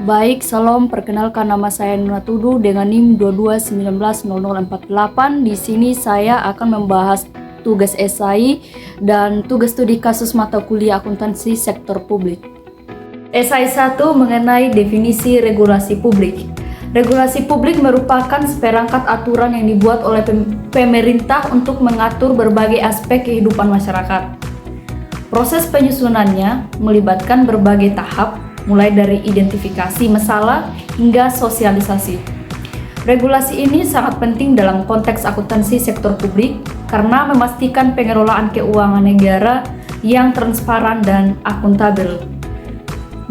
Baik, salam. Perkenalkan, nama saya Nuna Tudu dengan NIM 22190048. Di sini saya akan membahas tugas esai dan tugas studi kasus mata kuliah akuntansi sektor publik. Esai 1 mengenai definisi regulasi publik. Regulasi publik merupakan seperangkat aturan yang dibuat oleh pemerintah untuk mengatur berbagai aspek kehidupan masyarakat. Proses penyusunannya melibatkan berbagai tahap, mulai dari identifikasi masalah hingga sosialisasi. Regulasi ini sangat penting dalam konteks akuntansi sektor publik karena memastikan pengelolaan keuangan negara yang transparan dan akuntabel.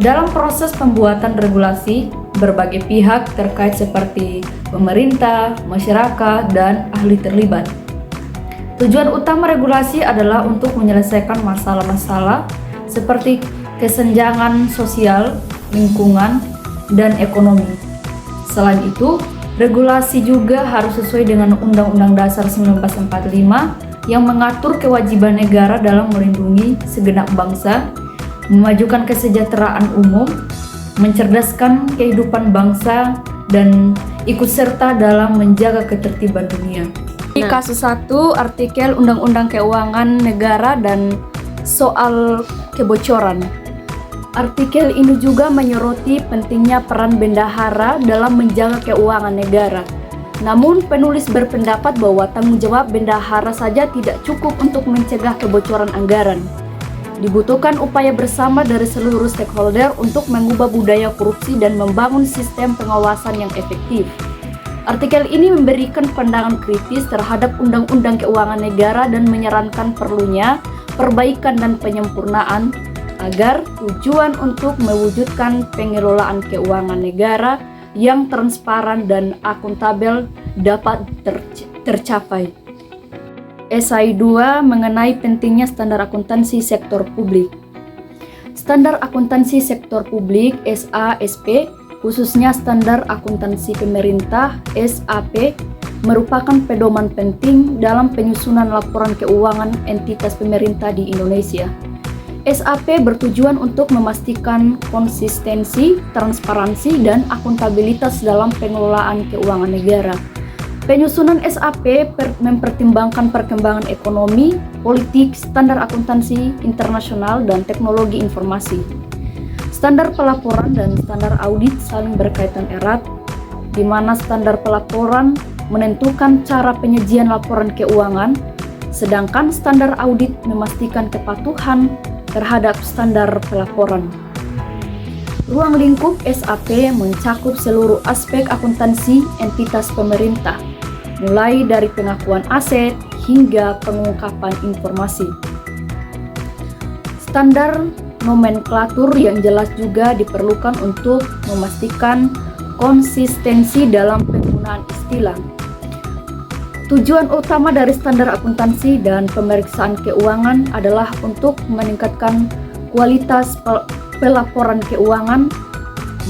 Dalam proses pembuatan regulasi, berbagai pihak terkait seperti pemerintah, masyarakat, dan ahli terlibat. Tujuan utama regulasi adalah untuk menyelesaikan masalah-masalah seperti kesenjangan sosial, lingkungan, dan ekonomi. Selain itu, regulasi juga harus sesuai dengan Undang-Undang Dasar 1945 yang mengatur kewajiban negara dalam melindungi segenap bangsa, memajukan kesejahteraan umum, mencerdaskan kehidupan bangsa, dan ikut serta dalam menjaga ketertiban dunia. Di kasus 1, artikel Undang-Undang Keuangan Negara dan soal kebocoran. Artikel ini juga menyoroti pentingnya peran bendahara dalam menjaga keuangan negara. Namun, penulis berpendapat bahwa tanggung jawab bendahara saja tidak cukup untuk mencegah kebocoran anggaran. Dibutuhkan upaya bersama dari seluruh stakeholder untuk mengubah budaya korupsi dan membangun sistem pengawasan yang efektif. Artikel ini memberikan pandangan kritis terhadap Undang-Undang Keuangan Negara dan menyarankan perlunya perbaikan dan penyempurnaan agar tujuan untuk mewujudkan pengelolaan keuangan negara yang transparan dan akuntabel dapat tercapai. Esai 2 mengenai pentingnya standar akuntansi sektor publik. Standar akuntansi sektor publik (SASP), khususnya standar akuntansi pemerintah (SAP), merupakan pedoman penting dalam penyusunan laporan keuangan entitas pemerintah di Indonesia. SAP bertujuan untuk memastikan konsistensi, transparansi, dan akuntabilitas dalam pengelolaan keuangan negara. Penyusunan SAP mempertimbangkan perkembangan ekonomi, politik, standar akuntansi internasional, dan teknologi informasi. Standar pelaporan dan standar audit saling berkaitan erat, di mana standar pelaporan menentukan cara penyajian laporan keuangan, sedangkan standar audit memastikan kepatuhan terhadap standar pelaporan. Ruang lingkup SAP mencakup seluruh aspek akuntansi entitas pemerintah, mulai dari pengakuan aset hingga pengungkapan informasi. Standar nomenklatur yang jelas juga diperlukan untuk memastikan konsistensi dalam penggunaan istilah. Tujuan utama dari standar akuntansi dan pemeriksaan keuangan adalah untuk meningkatkan kualitas pelaporan keuangan,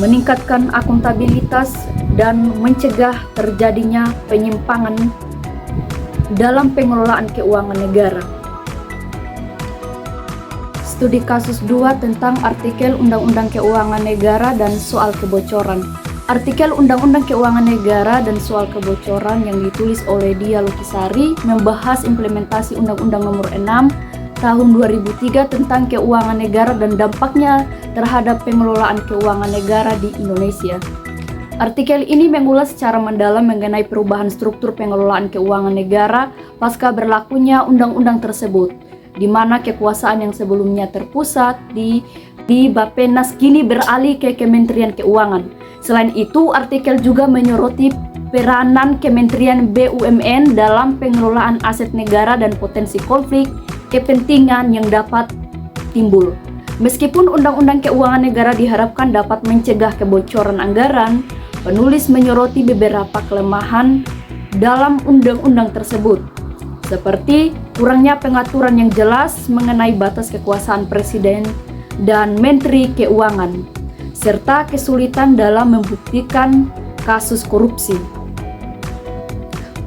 meningkatkan akuntabilitas, dan mencegah terjadinya penyimpangan dalam pengelolaan keuangan negara. Studi kasus 2 tentang artikel Undang-Undang Keuangan Negara dan soal kebocoran. Artikel Undang-Undang Keuangan Negara dan soal kebocoran yang ditulis oleh Dia Lukisari membahas implementasi Undang-Undang Nomor 6 Tahun 2003 tentang keuangan negara dan dampaknya terhadap pengelolaan keuangan negara di Indonesia. Artikel ini mengulas secara mendalam mengenai perubahan struktur pengelolaan keuangan negara pasca berlakunya undang-undang tersebut, di mana kekuasaan yang sebelumnya terpusat di Bappenas kini beralih ke Kementerian Keuangan. Selain itu, artikel juga menyoroti peranan Kementerian BUMN dalam pengelolaan aset negara dan potensi konflik kepentingan yang dapat timbul. Meskipun Undang-Undang Keuangan Negara diharapkan dapat mencegah kebocoran anggaran, penulis menyoroti beberapa kelemahan dalam undang-undang tersebut, seperti kurangnya pengaturan yang jelas mengenai batas kekuasaan Presiden dan Menteri Keuangan, serta kesulitan dalam membuktikan kasus korupsi.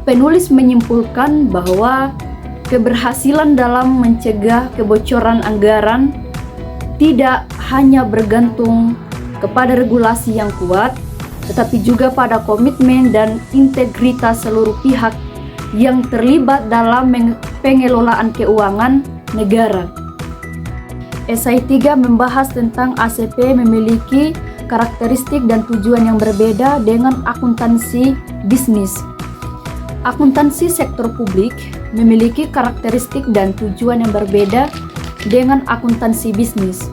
Penulis menyimpulkan bahwa keberhasilan dalam mencegah kebocoran anggaran tidak hanya bergantung kepada regulasi yang kuat, tetapi juga pada komitmen dan integritas seluruh pihak yang terlibat dalam pengelolaan keuangan negara. Esai 3 membahas tentang ACP memiliki karakteristik dan tujuan yang berbeda dengan akuntansi bisnis. Akuntansi sektor publik memiliki karakteristik dan tujuan yang berbeda dengan akuntansi bisnis.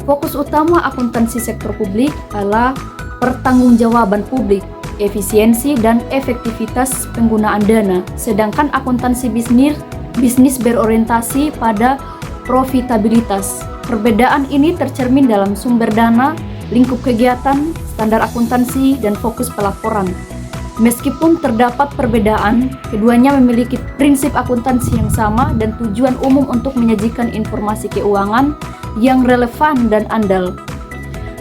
Fokus utama akuntansi sektor publik adalah pertanggungjawaban publik, efisiensi dan efektivitas penggunaan dana, sedangkan akuntansi bisnis berorientasi pada profitabilitas. Perbedaan ini tercermin dalam sumber dana, lingkup kegiatan, standar akuntansi, dan fokus pelaporan. Meskipun terdapat perbedaan, keduanya memiliki prinsip akuntansi yang sama dan tujuan umum untuk menyajikan informasi keuangan yang relevan dan andal.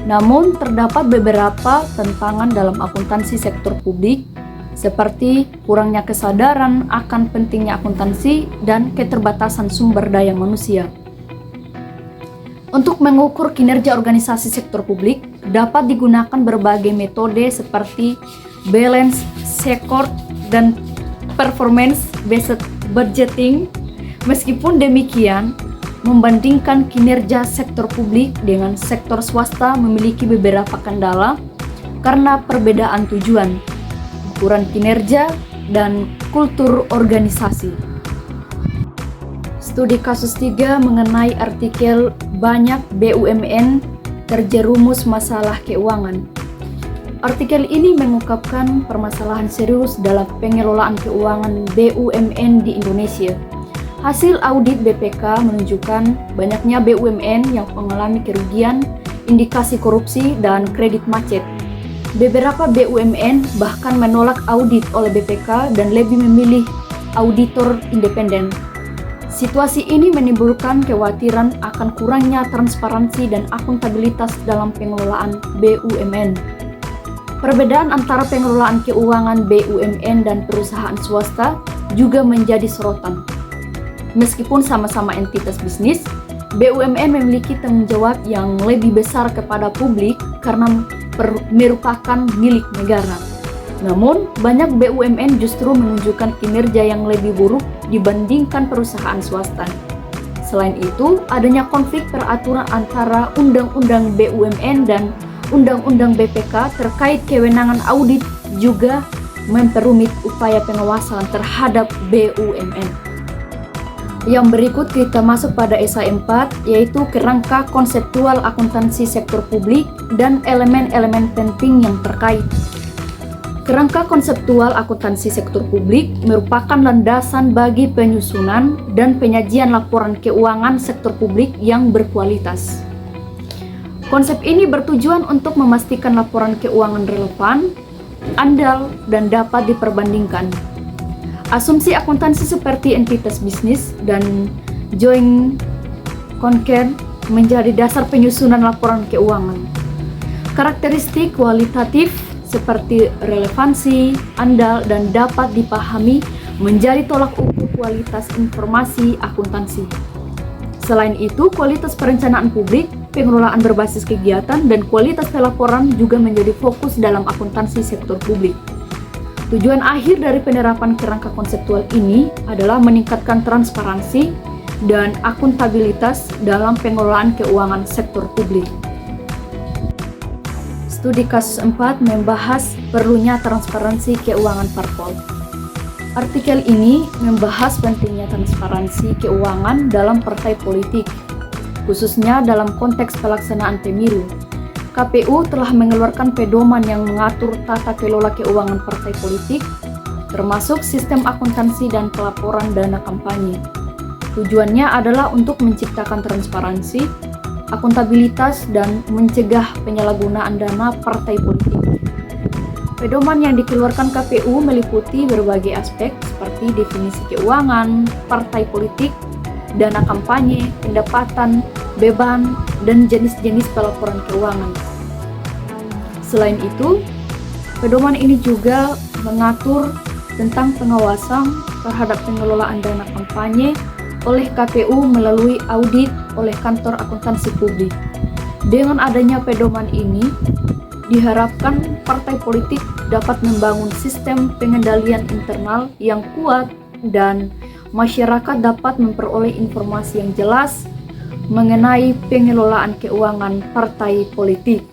Namun, terdapat beberapa tantangan dalam akuntansi sektor publik, seperti kurangnya kesadaran akan pentingnya akuntansi dan keterbatasan sumber daya manusia. Untuk mengukur kinerja organisasi sektor publik, dapat digunakan berbagai metode seperti balance, scorecard, dan performance-based budgeting. Meskipun demikian, membandingkan kinerja sektor publik dengan sektor swasta memiliki beberapa kendala karena perbedaan tujuan, ukuran kinerja, dan kultur organisasi. Studi kasus 3 mengenai artikel banyak BUMN terjerumus masalah keuangan. Artikel ini mengungkapkan permasalahan serius dalam pengelolaan keuangan BUMN di Indonesia. Hasil audit BPK menunjukkan banyaknya BUMN yang mengalami kerugian, indikasi korupsi, dan kredit macet. Beberapa BUMN bahkan menolak audit oleh BPK dan lebih memilih auditor independen. Situasi ini menimbulkan kekhawatiran akan kurangnya transparansi dan akuntabilitas dalam pengelolaan BUMN. Perbedaan antara pengelolaan keuangan BUMN dan perusahaan swasta juga menjadi sorotan. Meskipun sama-sama entitas bisnis, BUMN memiliki tanggung jawab yang lebih besar kepada publik karena merupakan milik negara. Namun, banyak BUMN justru menunjukkan kinerja yang lebih buruk dibandingkan perusahaan swasta. Selain itu, adanya konflik peraturan antara Undang-Undang BUMN dan Undang-Undang BPK terkait kewenangan audit juga memperumit upaya pengawasan terhadap BUMN. Yang berikut kita masuk pada esai 4, yaitu kerangka konseptual akuntansi sektor publik dan elemen-elemen penting yang terkait. Kerangka konseptual akuntansi sektor publik merupakan landasan bagi penyusunan dan penyajian laporan keuangan sektor publik yang berkualitas. Konsep ini bertujuan untuk memastikan laporan keuangan relevan, andal, dan dapat diperbandingkan. Asumsi akuntansi seperti entitas bisnis dan joint concern menjadi dasar penyusunan laporan keuangan. Karakteristik kualitatif seperti relevansi, andal, dan dapat dipahami menjadi tolak ukur kualitas informasi akuntansi. Selain itu, kualitas perencanaan publik, pengelolaan berbasis kegiatan, dan kualitas pelaporan juga menjadi fokus dalam akuntansi sektor publik. Tujuan akhir dari penerapan kerangka konseptual ini adalah meningkatkan transparansi dan akuntabilitas dalam pengelolaan keuangan sektor publik. Studi kasus 4 membahas perlunya transparansi keuangan parpol. Artikel ini membahas pentingnya transparansi keuangan dalam partai politik, khususnya dalam konteks pelaksanaan pemilu. KPU telah mengeluarkan pedoman yang mengatur tata kelola keuangan partai politik, termasuk sistem akuntansi dan pelaporan dana kampanye. Tujuannya adalah untuk menciptakan transparansi, akuntabilitas, dan mencegah penyalahgunaan dana partai politik. Pedoman yang dikeluarkan KPU meliputi berbagai aspek seperti definisi keuangan, partai politik, dana kampanye, pendapatan, beban, dan jenis-jenis pelaporan keuangan. Selain itu, pedoman ini juga mengatur tentang pengawasan terhadap pengelolaan dana kampanye oleh KPU melalui audit oleh kantor akuntansi publik. Dengan adanya pedoman ini, diharapkan partai politik dapat membangun sistem pengendalian internal yang kuat dan masyarakat dapat memperoleh informasi yang jelas mengenai pengelolaan keuangan partai politik.